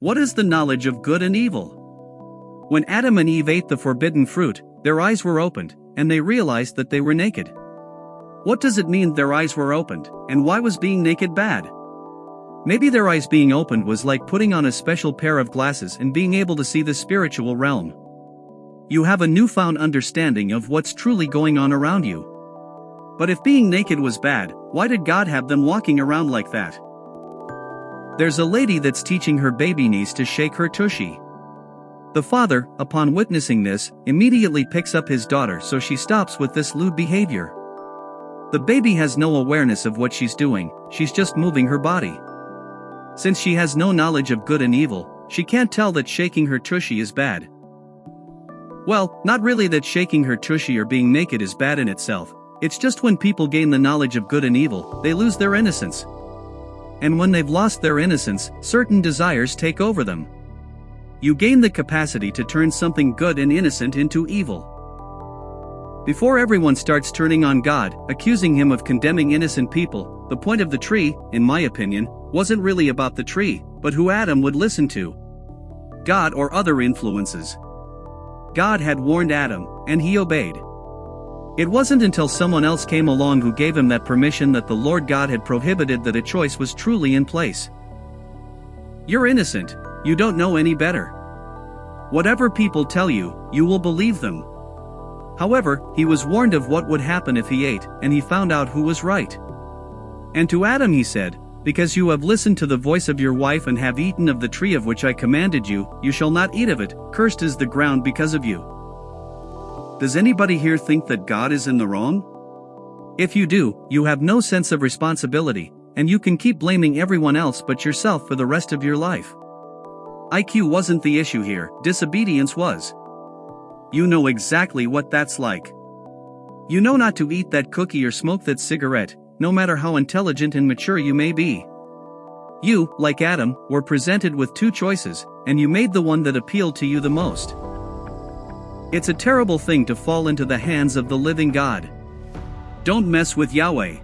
What is the knowledge of good and evil? When Adam and Eve ate the forbidden fruit, their eyes were opened, and they realized that they were naked. What does it mean their eyes were opened, and why was being naked bad? Maybe their eyes being opened was like putting on a special pair of glasses and being able to see the spiritual realm. You have a newfound understanding of what's truly going on around you. But if being naked was bad, why did God have them walking around like that? There's a lady that's teaching her baby niece to shake her tushy. The father, upon witnessing this, immediately picks up his daughter so she stops with this lewd behavior. The baby has no awareness of what she's doing, she's just moving her body. Since she has no knowledge of good and evil, she can't tell that shaking her tushy is bad. Well, not really that shaking her tushy or being naked is bad in itself, it's just when people gain the knowledge of good and evil, they lose their innocence. And when they've lost their innocence, certain desires take over them. You gain the capacity to turn something good and innocent into evil. Before everyone starts turning on God, accusing him of condemning innocent people, the point of the tree, in my opinion, wasn't really about the tree, but who Adam would listen to. God or other influences. God had warned Adam, and he obeyed. It wasn't until someone else came along who gave him that permission that the Lord God had prohibited that a choice was truly in place. You're innocent, you don't know any better. Whatever people tell you, you will believe them. However, he was warned of what would happen if he ate, and he found out who was right. And to Adam he said, "Because you have listened to the voice of your wife and have eaten of the tree of which I commanded you, you shall not eat of it, cursed is the ground because of you." Does anybody here think that God is in the wrong? If you do, you have no sense of responsibility, and you can keep blaming everyone else but yourself for the rest of your life. IQ wasn't the issue here, disobedience was. You know exactly what that's like. You know not to eat that cookie or smoke that cigarette, no matter how intelligent and mature you may be. You, like Adam, were presented with two choices, and you made the one that appealed to you the most. It's a terrible thing to fall into the hands of the living God. Don't mess with Yahweh.